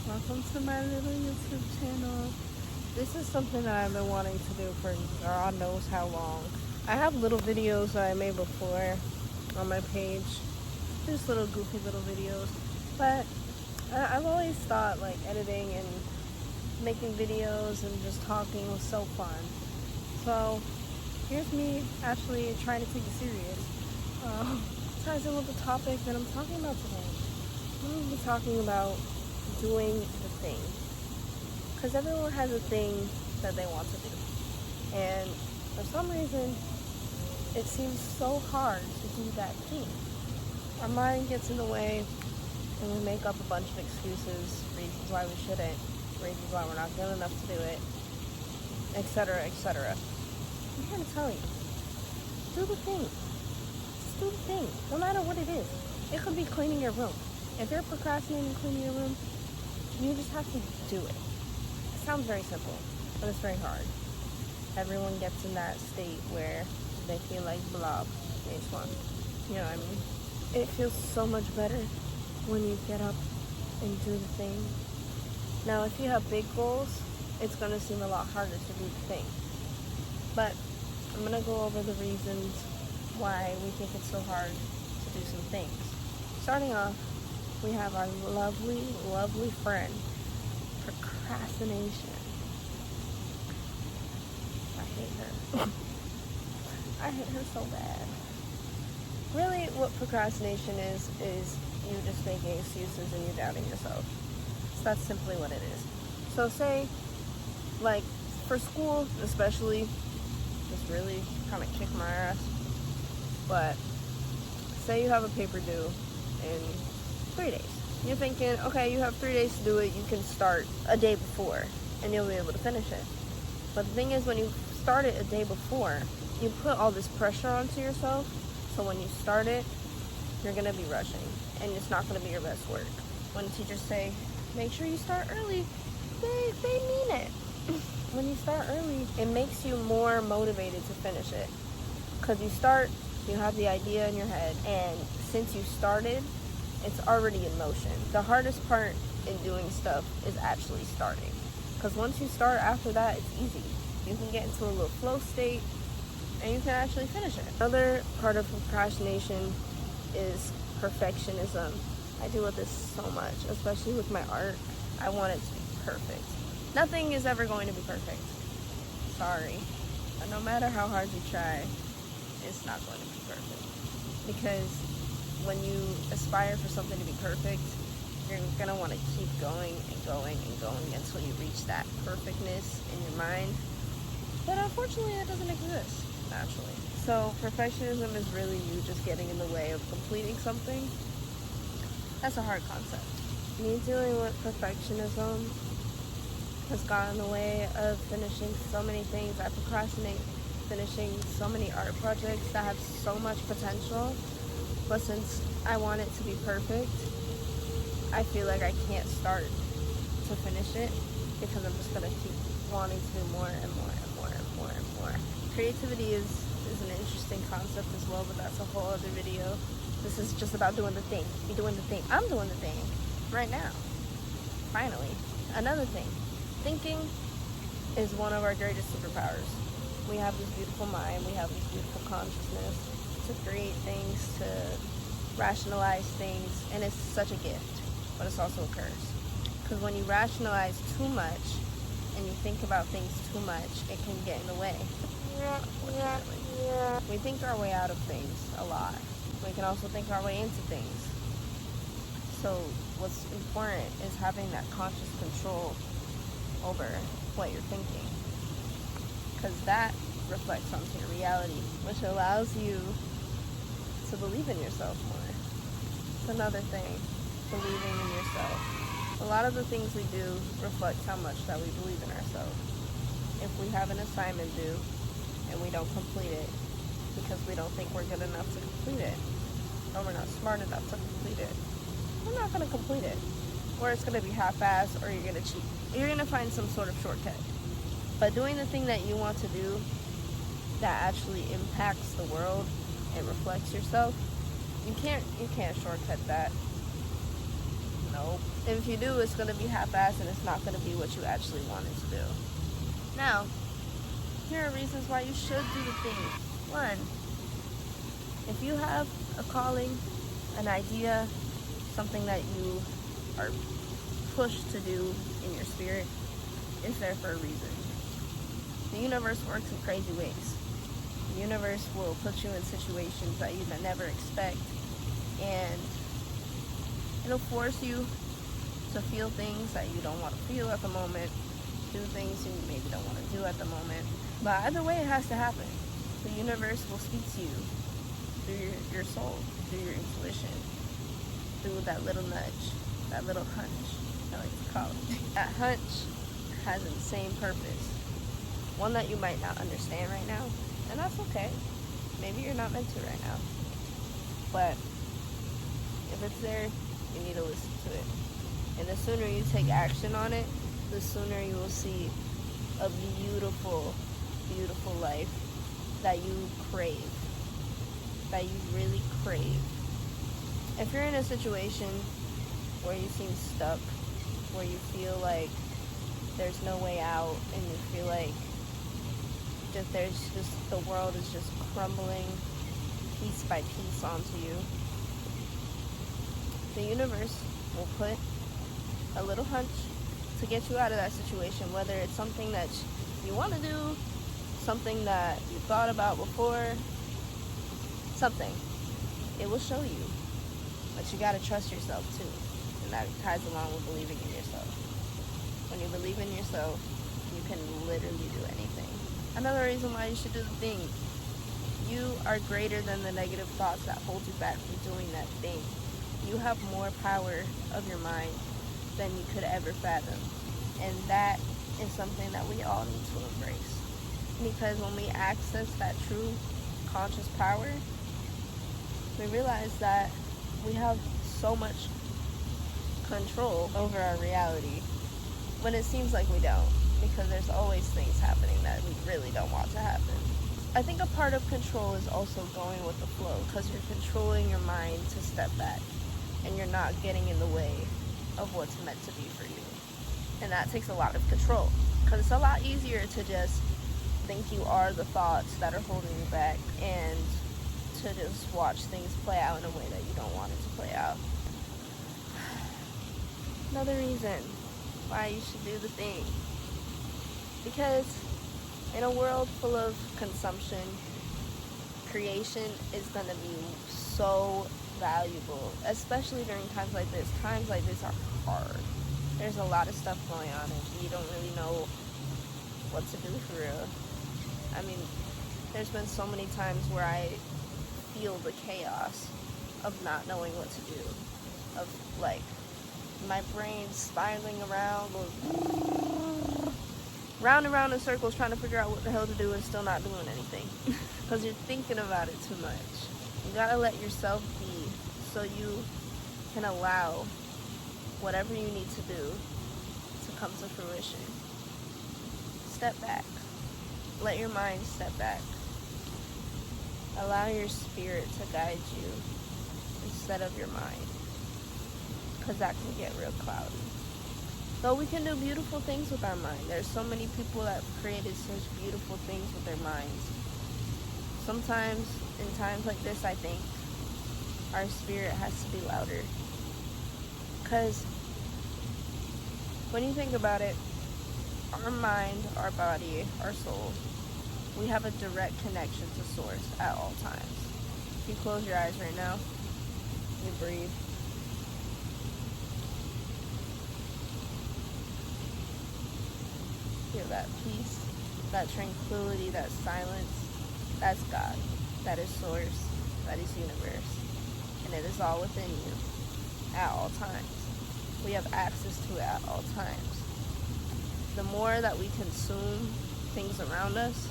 Welcome to my little YouTube channel. This is something that I've been wanting to do for God knows how long. I have little videos that I made before on my page, just little goofy little videos, but I've always thought like editing and making videos and just talking was so fun. So here's me actually trying to take it serious. Ties in with the topic that I'm talking about today. I'm going to be talking about doing the thing, because everyone has a thing that they want to do, and for some reason it seems so hard to do that thing. Our mind gets in the way and we make up a bunch of excuses, reasons why we shouldn't, reasons why we're not good enough to do it, etc., etc. I'm here to tell you, do the thing. Just do the thing, no matter what it is. It could be cleaning your room. If you're procrastinating cleaning your room, you just have to do it. It sounds very simple, but it's very hard. Everyone gets in that state where they feel like blob stage one. You know what I mean? It feels so much better when you get up and do the thing. Now, if you have big goals, it's going to seem a lot harder to do the thing. But I'm going to go over the reasons why we think it's so hard to do some things. Starting off, we have our lovely, lovely friend, procrastination. I hate her. I hate her so bad. Really, what procrastination is you just making excuses and you doubting yourself. So that's simply what it is. So say, like, for school especially, just really kind of kick my ass. But say you have a paper due in 3 days. You're thinking, okay, you have 3 days to do it. You can start a day before and you'll be able to finish it. But the thing is, when you start it a day before, you put all this pressure onto yourself. So when you start it, you're going to be rushing and it's not going to be your best work. When teachers say, make sure you start early, they mean it. When you start early, it makes you more motivated to finish it. Because you start, you have the idea in your head, and since you started, it's already in motion. The hardest part in doing stuff is actually starting. Because once you start, after that, it's easy. You can get into a little flow state, and you can actually finish it. Another part of procrastination is perfectionism. I deal with this so much, especially with my art. I want it to be perfect. Nothing is ever going to be perfect. Sorry. But no matter how hard you try, it's not going to be perfect. Because when you aspire for something to be perfect, you're going to want to keep going and going and going until you reach that perfectness in your mind. But unfortunately, that doesn't exist naturally. So perfectionism is really you just getting in the way of completing something. That's a hard concept. Me dealing with perfectionism has gotten in the way of finishing so many things. I procrastinate finishing so many art projects that have so much potential, but since I want it to be perfect, I feel like I can't start to finish it because I'm just gonna keep wanting to do more and more and more and more and more. Creativity is an interesting concept as well, but that's a whole other video. This is just about doing the thing. You're doing the thing. I'm doing the thing right now. Finally. Another thing. Thinking is one of our greatest superpowers. We have this beautiful mind. We have this beautiful consciousness to create things, to rationalize things, and it's such a gift, but it's also a curse. Because when you rationalize too much and you think about things too much, it can get in the way. We think our way out of things a lot. We can also think our way into things. So what's important is having that conscious control over what you're thinking, because that reflects onto your reality, which allows you to believe in yourself more. It's another thing, believing in yourself. A lot of the things we do reflect how much that we believe in ourselves. If we have an assignment due and we don't complete it because we don't think we're good enough to complete it, or we're not smart enough to complete it, we're not going to complete it. Or it's going to be half-assed, or you're going to cheat. You're going to find some sort of shortcut. But doing the thing that you want to do that actually impacts the world and reflects yourself, you can't shortcut that. Nope. If you do, it's going to be half-assed and it's not going to be what you actually wanted to do. Now, here are reasons why you should do the thing. One, if you have a calling, an idea, something that you are pushed to do in your spirit, it's there for a reason. The universe works in crazy ways. The universe will put you in situations that you never expect, and it'll force you to feel things that you don't want to feel at the moment, do things you maybe don't want to do at the moment. But either way, it has to happen. The universe will speak to you through your soul, through your intuition, through that little nudge, that little hunch, I like to call it. That hunch has the same purpose. One that you might not understand right now, and that's okay. Maybe you're not meant to right now. But if it's there, you need to listen to it. And the sooner you take action on it, the sooner you will see a beautiful, beautiful life that you crave, that you really crave. If you're in a situation where you seem stuck, where you feel like there's no way out, and you feel like that there's just, the world is just crumbling piece by piece onto you, the universe will put a little hunch to get you out of that situation, whether it's something that you want to do, something that you thought about before, something. It will show you. But you got to trust yourself too. And that ties along with believing in yourself. When you believe in yourself, you can literally do anything. Another reason why you should do the thing. You are greater than the negative thoughts that hold you back from doing that thing. You have more power of your mind than you could ever fathom. And that is something that we all need to embrace. Because when we access that true conscious power, we realize that we have so much control over our reality when it seems like we don't, because there's always things happening that we really don't want to happen. I think a part of control is also going with the flow, because you're controlling your mind to step back and you're not getting in the way of what's meant to be for you. And that takes a lot of control, because it's a lot easier to just think you are the thoughts that are holding you back and to just watch things play out in a way that you don't want it to play out. Another reason why you should do the thing, because in a world full of consumption, creation is going to be so valuable, especially during times like this. Times like this are hard. There's a lot of stuff going on and you don't really know what to do for real. I mean, there's been so many times where I feel the chaos of not knowing what to do, of like my brain spiraling around, round and round in circles, trying to figure out what the hell to do and still not doing anything because you're thinking about it too much. You gotta let yourself be, so you can allow whatever you need to do to come to fruition. Step back. Let your mind step back. Allow your spirit to guide you instead of your mind, because that can get real cloudy. Though we can do beautiful things with our mind. There's so many people that have created such beautiful things with their minds. Sometimes, in times like this, I think our spirit has to be louder. Because when you think about it, our mind, our body, our soul, we have a direct connection to source at all times. If you close your eyes right now, you breathe. Feel that peace, that tranquility, that silence. That's God. That is source. That is universe. And it is all within you at all times. We have access to it at all times. The more that we consume things around us,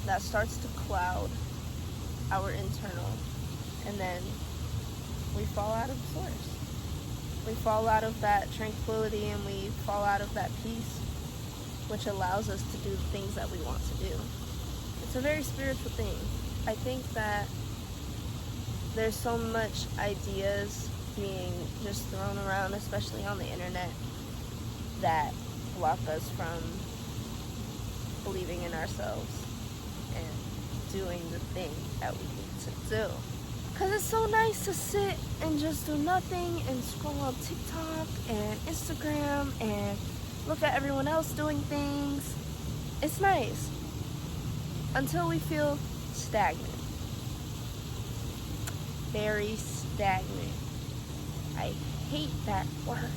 that starts to cloud our internal, and then we fall out of source. We fall out of that tranquility and we fall out of that peace, which allows us to do the things that we want to do. It's a very spiritual thing. I think that there's so much ideas being just thrown around, especially on the internet, that block us from believing in ourselves and doing the thing that we need to do. Because it's so nice to sit and just do nothing and scroll on TikTok and Instagram and look at everyone else doing things. It's nice. Until we feel stagnant. Very stagnant. I hate that word.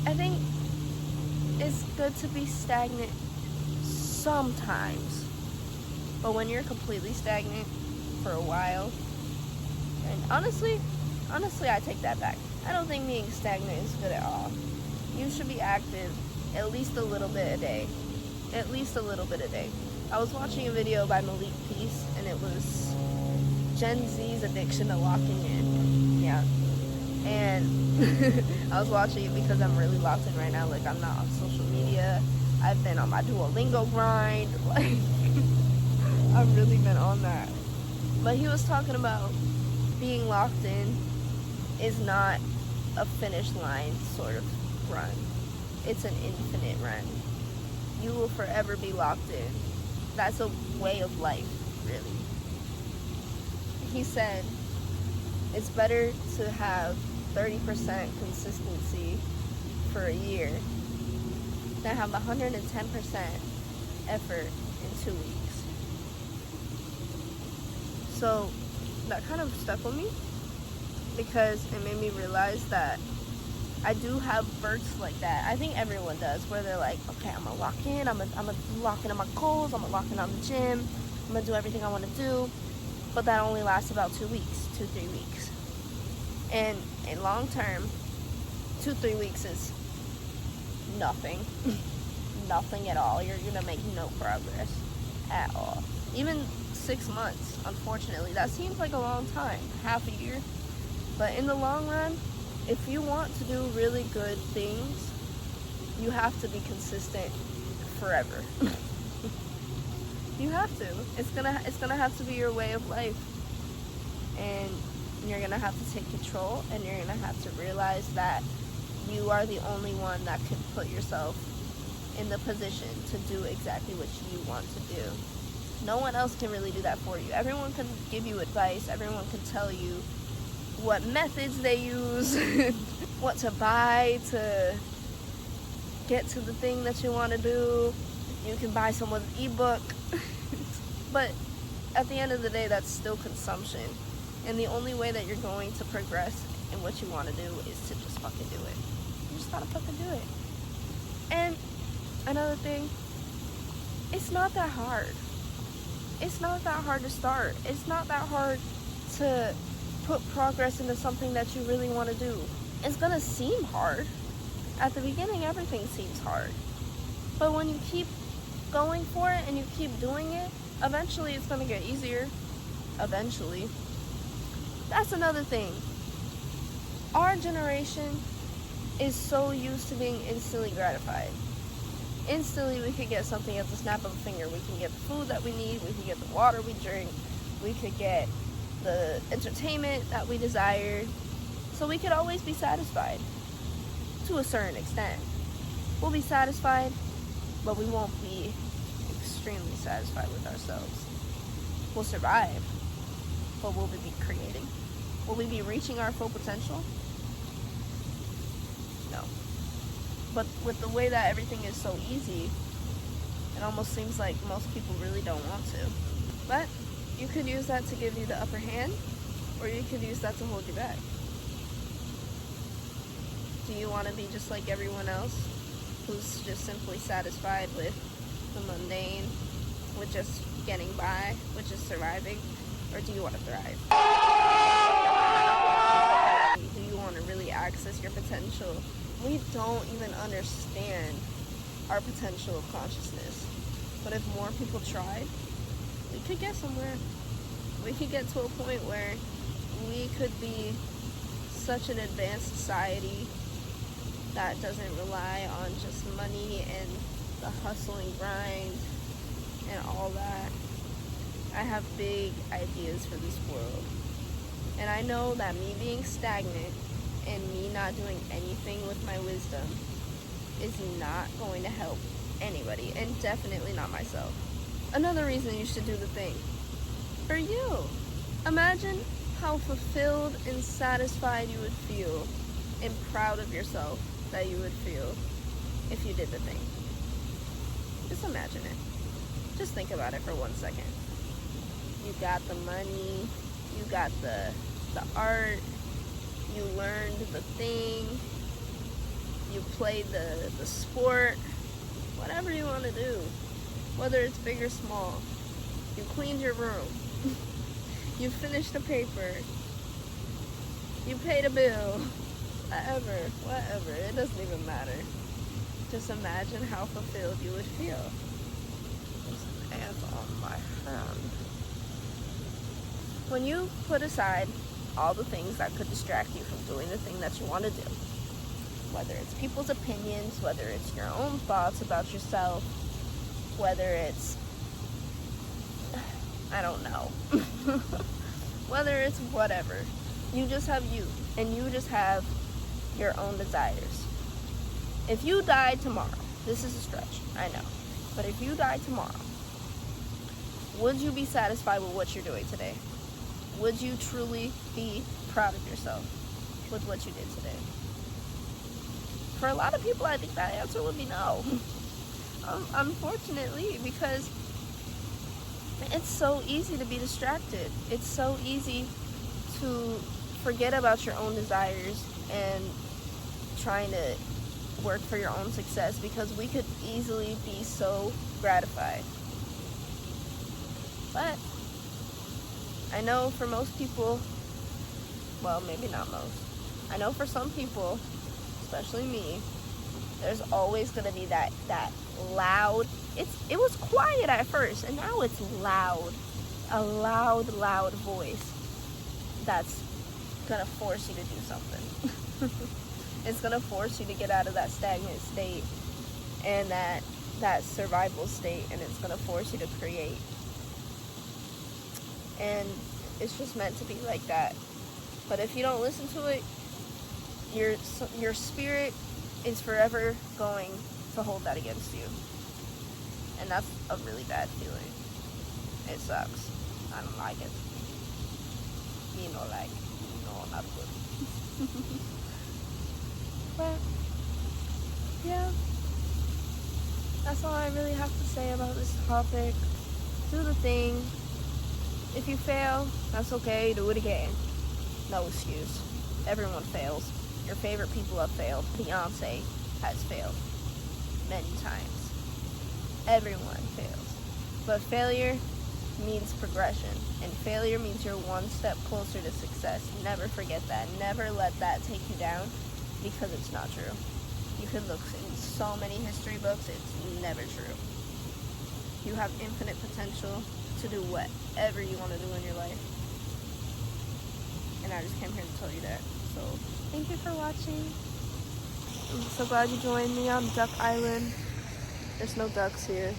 I think it's good to be stagnant sometimes. But when you're completely stagnant for a while, and honestly, I take that back. I don't think being stagnant is good at all. You should be active at least a little bit a day. At least a little bit a day. I was watching a video by Malik Peace, and it was Gen Z's addiction to locking in. Yeah. And I was watching it because I'm really locked in right now. Like, I'm not on social media. I've been on my Duolingo grind. Like, I've really been on that. But he was talking about being locked in is not a finish line sort of run. It's an infinite run. You will forever be locked in. That's a way of life, really. He said it's better to have 30% consistency for a year than have 110% effort in 2 weeks. So that kind of stuck with me because it made me realize that I do have bursts like that. I think everyone does, where they're like, okay, I'm gonna lock in, I'm gonna lock in on my goals, I'm gonna lock in on the gym, I'm gonna do everything I wanna do. But that only lasts about 2 weeks, 2-3 weeks. And in long term, 2-3 weeks is nothing. Nothing at all. You're gonna make no progress at all. Even 6 months, unfortunately, that seems like a long time, half a year. But in the long run, if you want to do really good things, you have to be consistent forever. You have to. It's gonna have to be your way of life, and you're gonna have to take control, and you're gonna have to realize that you are the only one that can put yourself in the position to do exactly what you want to do. No one else can really do that for you. Everyone can give you advice. Everyone can tell you what methods they use, what to buy to get to the thing that you want to do. You can buy someone's ebook. But at the end of the day, that's still consumption. And the only way that you're going to progress in what you want to do is to just fucking do it. You just gotta fucking do it. And another thing, it's not that hard. It's not that hard to start. It's not that hard to put progress into something that you really want to do. It's gonna seem hard. At the beginning, everything seems hard. But when you keep going for it and you keep doing it, eventually it's gonna get easier. Eventually. That's another thing. Our generation is so used to being instantly gratified. Instantly we could get something at the snap of a finger. We can get the food that we need, we can get the water we drink, we could get the entertainment that we desire. So we could always be satisfied to a certain extent. We'll be satisfied, but we won't be extremely satisfied with ourselves. We'll survive, but will we be creating? Will we be reaching our full potential? No. But with the way that everything is so easy, it almost seems like most people really don't want to. But you could use that to give you the upper hand, or you could use that to hold you back. Do you want to be just like everyone else, who's just simply satisfied with the mundane, with just getting by, with just surviving? Or do you want to thrive? Do you want to really access your potential? We don't even understand our potential of consciousness. But if more people tried, we could get somewhere. We could get to a point where we could be such an advanced society that doesn't rely on just money and the hustle and grind and all that. I have big ideas for this world. And I know that me being stagnant and me not doing anything with my wisdom is not going to help anybody, and definitely not myself. Another reason you should do the thing for you. Imagine how fulfilled and satisfied you would feel and proud of yourself that you would feel if you did the thing. Just imagine it. Just think about it for 1 second. You got the money, you got the art, you learned the thing, you played the sport, whatever you want to do, whether it's big or small. You cleaned your room, you finished a paper, you paid a bill, whatever, it doesn't even matter. Just imagine how fulfilled you would feel. There's an ant on my hand. When you put aside all the things that could distract you from doing the thing that you want to do, whether it's people's opinions, whether it's your own thoughts about yourself, whether it's, I don't know, whether it's whatever, you just have you, and you just have your own desires. If you died tomorrow, this is a stretch, I know, but if you died tomorrow, would you be satisfied with what you're doing today? Would you truly be proud of yourself with what you did today? For a lot of people, I think that answer would be no. Unfortunately, because it's so easy to be distracted. It's so easy to forget about your own desires and trying to work for your own success, because we could easily be so gratified. But I know for most people, well, maybe not most, I know for some people, especially me, there's always going to be that loud, it was quiet at first, and now it's loud, a loud voice that's going to force you to do something. It's going to force you to get out of that stagnant state and that survival state, and it's going to force you to create. And it's just meant to be like that. But if you don't listen to it, your spirit is forever going to hold that against you. And that's a really bad feeling. It sucks. I don't like it. Not good. But, yeah. That's all I really have to say about this topic. Do the thing. If you fail, that's okay. Do it again. No excuse. Everyone fails. Your favorite people have failed. Beyonce has failed many times. Everyone fails. But failure means progression. And failure means you're one step closer to success. Never forget that. Never let that take you down, because it's not true. You can look in so many history books, it's never true. You have infinite potential to do whatever you want to do in your life. And I just came here to tell you that. So, thank you for watching. I'm so glad you joined me on Duck Island. There's no ducks here,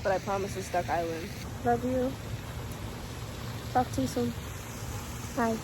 but I promise it's Duck Island. Love you. Talk to you soon. Bye.